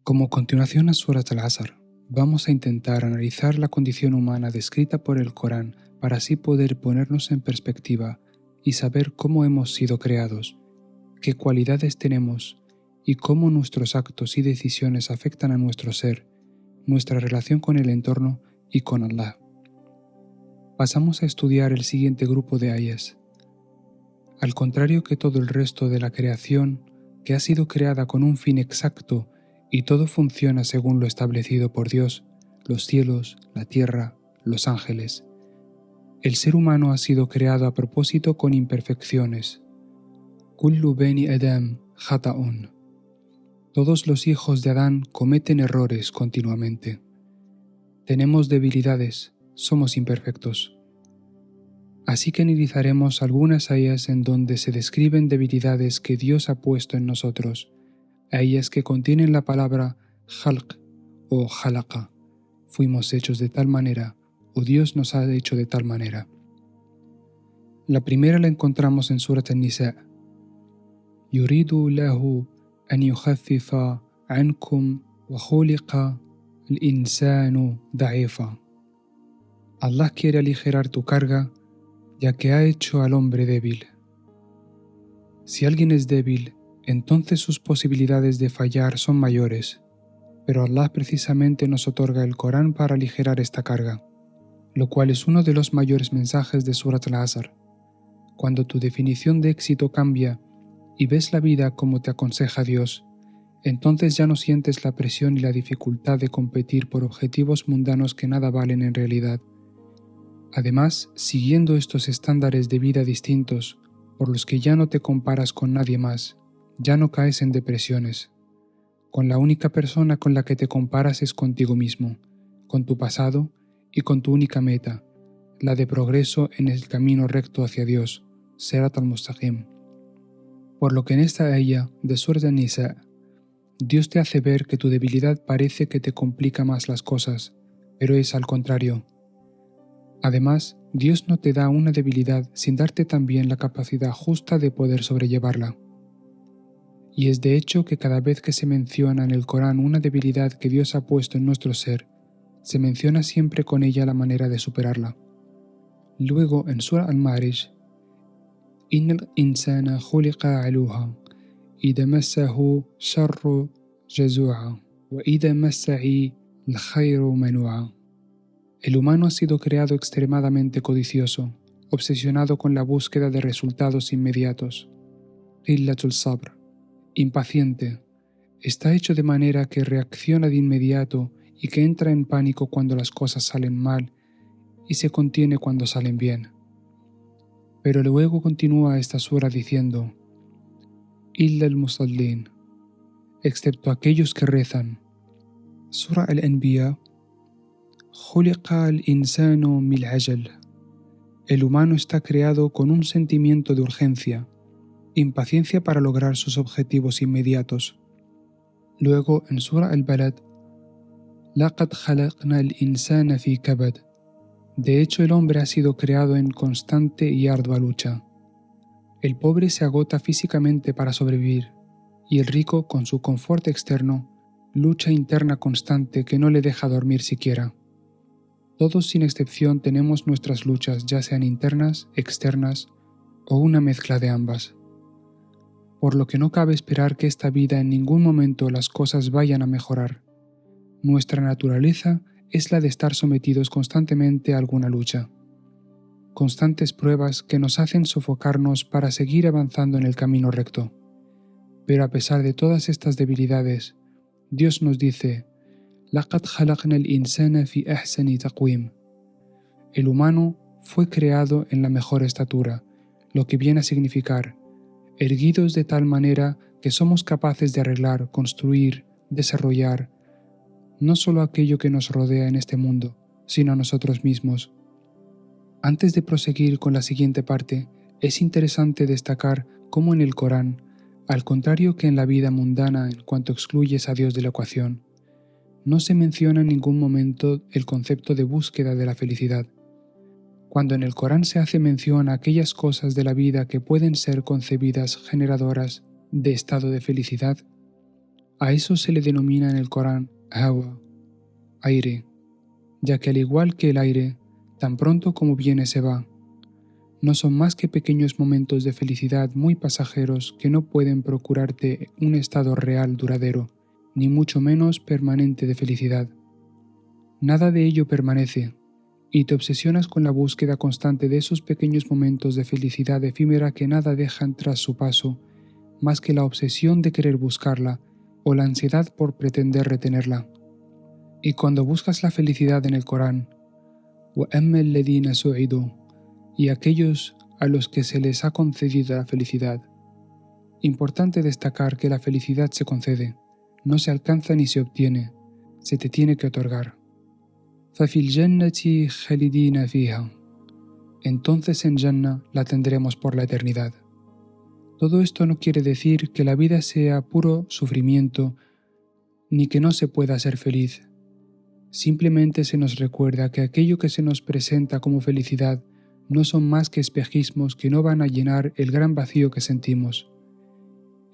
Como continuación a Surat al-Asr, vamos a intentar analizar la condición humana descrita por el Corán para así poder ponernos en perspectiva y saber cómo hemos sido creados, qué cualidades tenemos y cómo nuestros actos y decisiones afectan a nuestro ser, nuestra relación con el entorno y con Allah. Pasamos a estudiar el siguiente grupo de ayas. Al contrario que todo el resto de la creación, que ha sido creada con un fin exacto y todo funciona según lo establecido por Dios, los cielos, la tierra, los ángeles. El ser humano ha sido creado a propósito con imperfecciones. Kullu bani Adam khata'un. Todos los hijos de Adán cometen errores continuamente. Tenemos debilidades, somos imperfectos. Así que analizaremos algunas ayas en donde se describen debilidades que Dios ha puesto en nosotros, ayas que contienen la palabra khalq o khalaqa, fuimos hechos de tal manera, o Dios nos ha hecho de tal manera. La primera la encontramos en Surat An-Nisa. Yuridu lahu an yukhaffifa ankum wa khuliqa al-insanu da'ifa. Allah quiere aligerar tu carga, ya que ha hecho al hombre débil. Si alguien es débil, entonces sus posibilidades de fallar son mayores, pero Allah precisamente nos otorga el Corán para aligerar esta carga, lo cual es uno de los mayores mensajes de Surat al-Asr. Cuando tu definición de éxito cambia y ves la vida como te aconseja Dios, entonces ya no sientes la presión y la dificultad de competir por objetivos mundanos que nada valen en realidad. Además, siguiendo estos estándares de vida distintos, por los que ya no te comparas con nadie más, ya no caes en depresiones. Con la única persona con la que te comparas es contigo mismo, con tu pasado y con tu única meta, la de progreso en el camino recto hacia Dios, Sirat al-Mustaqim. Por lo que en esta ayah de Surat An-Nisa, Dios te hace ver que tu debilidad parece que te complica más las cosas, pero es al contrario. Además, Dios no te da una debilidad sin darte también la capacidad justa de poder sobrellevarla. Y es de hecho que cada vez que se menciona en el Corán una debilidad que Dios ha puesto en nuestro ser, se menciona siempre con ella la manera de superarla. Luego en Surah Al-Ma'arij, Innal insana khuliqa aluha, idha massahu sharru jazu'a, wa idha massahi al-khayru manu'a. El humano ha sido creado extremadamente codicioso, obsesionado con la búsqueda de resultados inmediatos. Qillatul sabr, impaciente, está hecho de manera que reacciona de inmediato y que entra en pánico cuando las cosas salen mal y se contiene cuando salen bien. Pero luego continúa esta sura diciendo: Illa al-musallin, excepto aquellos que rezan. Sura al-Anbiya. Khuliqa al-insanu min ajal. El humano está creado con un sentimiento de urgencia, impaciencia para lograr sus objetivos inmediatos. Luego en Sura al-Balad, Laqad khalaqna al-insana fi kabad. De hecho, el hombre ha sido creado en constante y ardua lucha. El pobre se agota físicamente para sobrevivir, y el rico, con su confort externo, lucha interna constante que no le deja dormir siquiera. Todos sin excepción tenemos nuestras luchas, ya sean internas, externas o una mezcla de ambas. Por lo que no cabe esperar que esta vida en ningún momento las cosas vayan a mejorar. Nuestra naturaleza es la de estar sometidos constantemente a alguna lucha. Constantes pruebas que nos hacen sofocarnos para seguir avanzando en el camino recto. Pero a pesar de todas estas debilidades, Dios nos dice: Laqad khalaqna al-insana fi ahsani taqwim. El humano fue creado en la mejor estatura, lo que viene a significar erguidos de tal manera que somos capaces de arreglar, construir, desarrollar no solo aquello que nos rodea en este mundo, sino a nosotros mismos. Antes de proseguir con la siguiente parte, es interesante destacar cómo en el Corán, al contrario que en la vida mundana en cuanto excluyes a Dios de la ecuación, no se menciona en ningún momento el concepto de búsqueda de la felicidad. Cuando en el Corán se hace mención a aquellas cosas de la vida que pueden ser concebidas generadoras de estado de felicidad, A eso se le denomina en el Corán hawa, aire, ya que al igual que el aire, tan pronto como viene se va. No son más que pequeños momentos de felicidad muy pasajeros que no pueden procurarte un estado real duradero, ni mucho menos permanente de felicidad. Nada de ello permanece, y te obsesionas con la búsqueda constante de esos pequeños momentos de felicidad efímera que nada dejan tras su paso, más que la obsesión de querer buscarla o la ansiedad por pretender retenerla. Y cuando buscas la felicidad en el Corán, وَأَمَّا الَّذِينَ سُعِدُوا, y aquellos a los que se les ha concedido la felicidad. Importante destacar que la felicidad se concede, no se alcanza ni se obtiene, se te tiene que otorgar. فَفِي الْجَنَّةِ خَالِدِينَ فِيهَا, entonces en Jannah la tendremos por la eternidad. Todo esto no quiere decir que la vida sea puro sufrimiento, ni que no se pueda ser feliz. Simplemente se nos recuerda que aquello que se nos presenta como felicidad no son más que espejismos que no van a llenar el gran vacío que sentimos.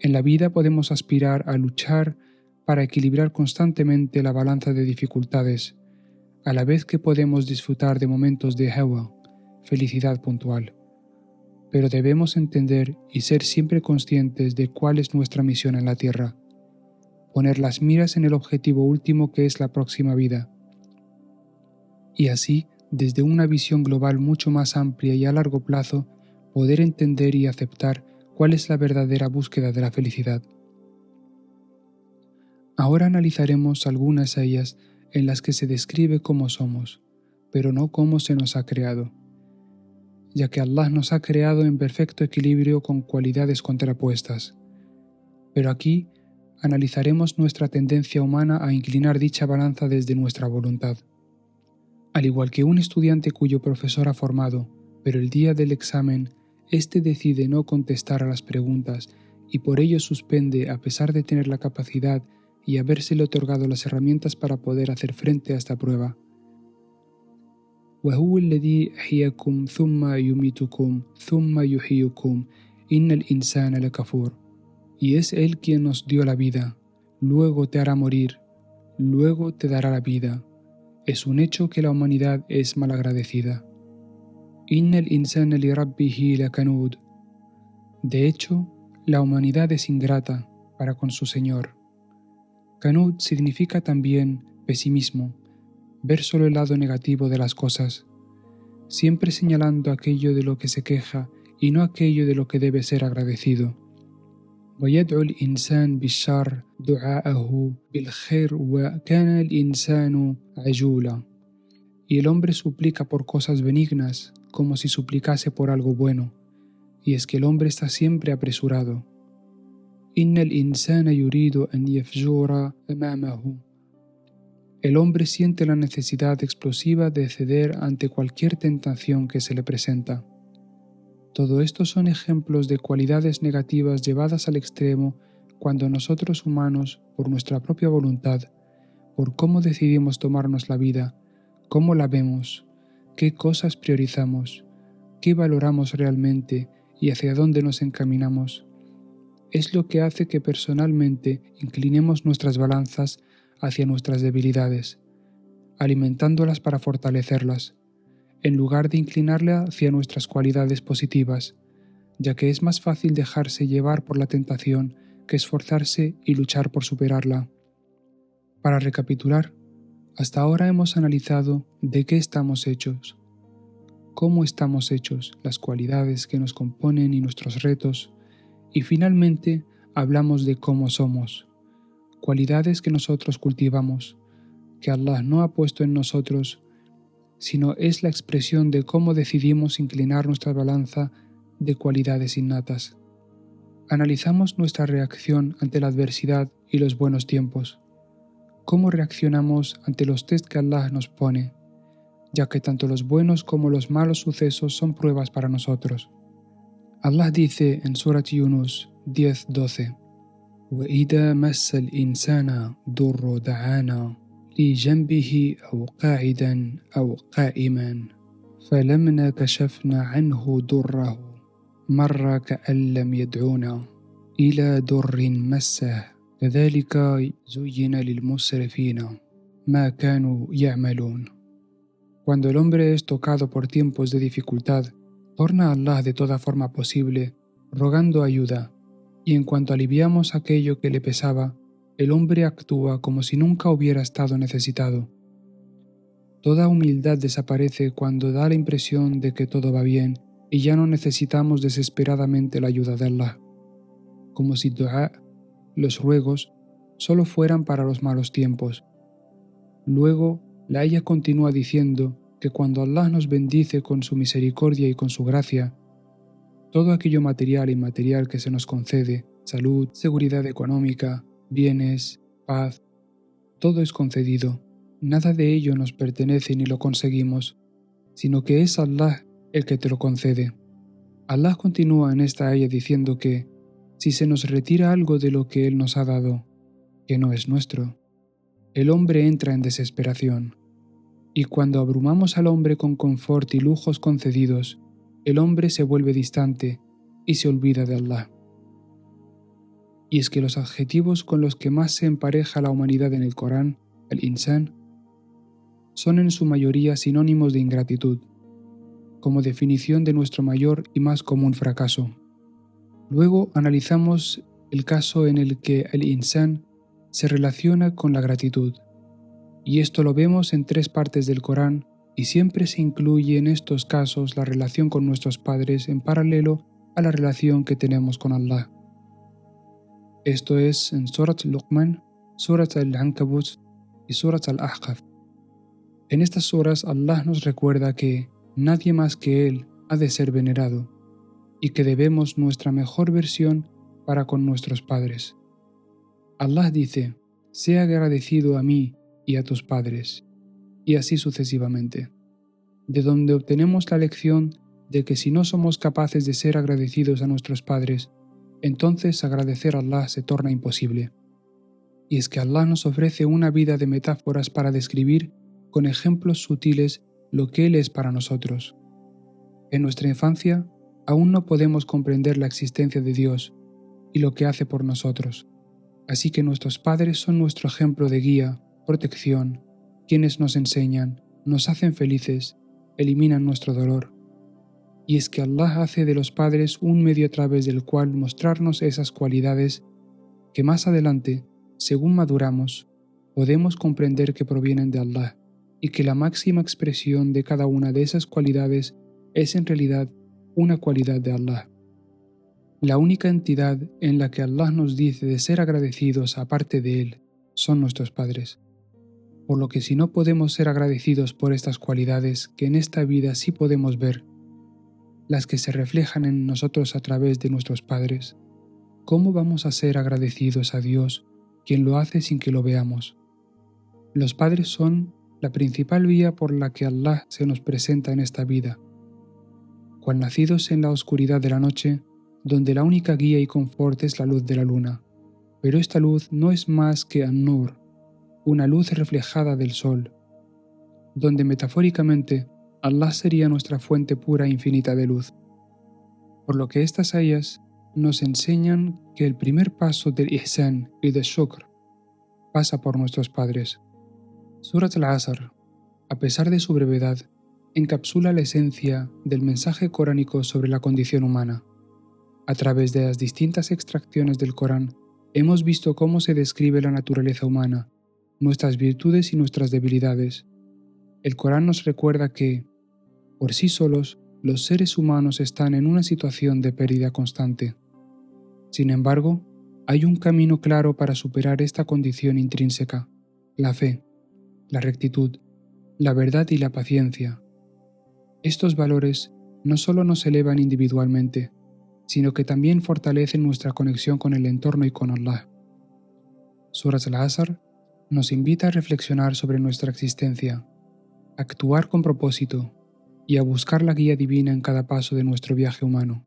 En la vida podemos aspirar a luchar para equilibrar constantemente la balanza de dificultades, a la vez que podemos disfrutar de momentos de hawa, felicidad puntual. Pero debemos entender y ser siempre conscientes de cuál es nuestra misión en la tierra. Poner las miras en el objetivo último que es la próxima vida. Y así, desde una visión global mucho más amplia y a largo plazo, poder entender y aceptar cuál es la verdadera búsqueda de la felicidad. Ahora analizaremos algunas de ellas en las que se describe cómo somos, pero no cómo se nos ha creado, ya que Allah nos ha creado en perfecto equilibrio con cualidades contrapuestas. Pero aquí analizaremos nuestra tendencia humana a inclinar dicha balanza desde nuestra voluntad. Al igual que un estudiante cuyo profesor ha formado, pero el día del examen, éste decide no contestar a las preguntas y por ello suspende a pesar de tener la capacidad y habérsele otorgado las herramientas para poder hacer frente a esta prueba. وَهُوَ الَّذِي أَحْيَاكُمْ ثُمَّ يُمِيتُكُمْ ثُمَّ يُحْيِيكُمْ إِنَّ الْإِنسَانَ لَكَفُورٌ. Y es Él quien nos dio la vida, luego te hará morir, luego te dará la vida. Es un hecho que la humanidad es malagradecida. إِنَّ الْإِنسَانَ لِرَبِّهِ لَكَنُودٌ. De hecho, la humanidad es ingrata para con su Señor. Kanud significa también pesimismo, ver solo el lado negativo de las cosas, siempre señalando aquello de lo que se queja y no aquello de lo que debe ser agradecido. وَيَدْعُ الْإِنسَانُ بِالشَّرِّ دُعَاءَهُ بِالْخَيْرِ وَكَانَ الْإِنسَانُ عَجُولًا. Y el hombre suplica por cosas benignas como si suplicase por algo bueno, y es que el hombre está siempre apresurado. إِنَّ الْإِنسَانَ يُرِيدُ أَنْ يَفْجُرَ أَمَامَهُ. El hombre siente la necesidad explosiva de ceder ante cualquier tentación que se le presenta. Todo esto son ejemplos de cualidades negativas llevadas al extremo cuando nosotros humanos, por nuestra propia voluntad, por cómo decidimos tomarnos la vida, cómo la vemos, qué cosas priorizamos, qué valoramos realmente y hacia dónde nos encaminamos, es lo que hace que personalmente inclinemos nuestras balanzas hacia nuestras debilidades, alimentándolas para fortalecerlas, en lugar de inclinarla hacia nuestras cualidades positivas, ya que es más fácil dejarse llevar por la tentación que esforzarse y luchar por superarla. Para recapitular, hasta ahora hemos analizado de qué estamos hechos, cómo estamos hechos, las cualidades que nos componen y nuestros retos, y finalmente hablamos de cómo somos, cualidades que nosotros cultivamos, que Allah no ha puesto en nosotros, sino es la expresión de cómo decidimos inclinar nuestra balanza de cualidades innatas. Analizamos nuestra reacción ante la adversidad y los buenos tiempos, cómo reaccionamos ante los test que Allah nos pone, ya que tanto los buenos como los malos sucesos son pruebas para nosotros. Allah dice en Surat Yunus 10:12: وَإِذَا مَسَّ الْإِنسَانَ ضُرٌّ دَعَانَا لِجَنبِهِ أَوْ قَاعِدًا أَوْ قَائِمًا فَلَمَّا كَشَفْنَا عَنْهُ ضُرَّهُ مَرَّ كَأَن لَّمْ يَدْعُنَا إِلَى ضُرٍّ مَسَّهُ كذلك زين للمسرفين ما كانوا يعملون. Cuando el hombre es tocado por tiempos de dificultad, torna a Allah de toda forma posible, rogando ayuda, y en cuanto aliviamos aquello que le pesaba, el hombre actúa como si nunca hubiera estado necesitado. Toda humildad desaparece cuando da la impresión de que todo va bien y ya no necesitamos desesperadamente la ayuda de Allah, como si du'a, los ruegos, solo fueran para los malos tiempos. Luego, la aya continúa diciendo que cuando Allah nos bendice con su misericordia y con su gracia, todo aquello material e inmaterial que se nos concede, salud, seguridad económica, bienes, paz, todo es concedido. Nada de ello nos pertenece ni lo conseguimos, sino que es Allah el que te lo concede. Allah continúa en esta aya diciendo que, si se nos retira algo de lo que Él nos ha dado, que no es nuestro, el hombre entra en desesperación. Y cuando abrumamos al hombre con confort y lujos concedidos, el hombre se vuelve distante y se olvida de Allah. Y es que los adjetivos con los que más se empareja la humanidad en el Corán, el insan, son en su mayoría sinónimos de ingratitud, como definición de nuestro mayor y más común fracaso. Luego analizamos el caso en el que el insan se relaciona con la gratitud, y esto lo vemos en 3 partes del Corán, y siempre se incluye en estos casos la relación con nuestros padres en paralelo a la relación que tenemos con Allah. Esto es en Surat al-Luqman, Surat al-Ankabut y Surat al-Ahqaf. En estas suras Allah nos recuerda que nadie más que Él ha de ser venerado y que debemos nuestra mejor versión para con nuestros padres. Allah dice, sea agradecido a mí y a tus padres, y así sucesivamente, de donde obtenemos la lección de que si no somos capaces de ser agradecidos a nuestros padres, entonces agradecer a Allah se torna imposible. Y es que Allah nos ofrece una vida de metáforas para describir con ejemplos sutiles lo que Él es para nosotros. En nuestra infancia aún no podemos comprender la existencia de Dios y lo que hace por nosotros, así que nuestros padres son nuestro ejemplo de guía, protección, quienes nos enseñan, nos hacen felices, eliminan nuestro dolor. Y es que Allah hace de los padres un medio a través del cual mostrarnos esas cualidades que más adelante, según maduramos, podemos comprender que provienen de Allah, y que la máxima expresión de cada una de esas cualidades es en realidad una cualidad de Allah. La única entidad en la que Allah nos dice de ser agradecidos aparte de Él son nuestros padres. Por lo que si no podemos ser agradecidos por estas cualidades que en esta vida sí podemos ver, las que se reflejan en nosotros a través de nuestros padres, ¿cómo vamos a ser agradecidos a Dios, quien lo hace sin que lo veamos? Los padres son la principal vía por la que Allah se nos presenta en esta vida, cual nacidos en la oscuridad de la noche, donde la única guía y confort es la luz de la luna, pero esta luz no es más que An-Nur, una luz reflejada del sol, donde metafóricamente Allah sería nuestra fuente pura e infinita de luz. Por lo que estas ayas nos enseñan que el primer paso del ihsan y del shukr pasa por nuestros padres. Surat al-Asr, a pesar de su brevedad, encapsula la esencia del mensaje coránico sobre la condición humana. A través de las distintas extracciones del Corán, hemos visto cómo se describe la naturaleza humana, nuestras virtudes y nuestras debilidades. El Corán nos recuerda que, por sí solos, los seres humanos están en una situación de pérdida constante. Sin embargo, hay un camino claro para superar esta condición intrínseca: la fe, la rectitud, la verdad y la paciencia. Estos valores no solo nos elevan individualmente, sino que también fortalecen nuestra conexión con el entorno y con Allah. Surat al-Asr nos invita a reflexionar sobre nuestra existencia, a actuar con propósito y a buscar la guía divina en cada paso de nuestro viaje humano.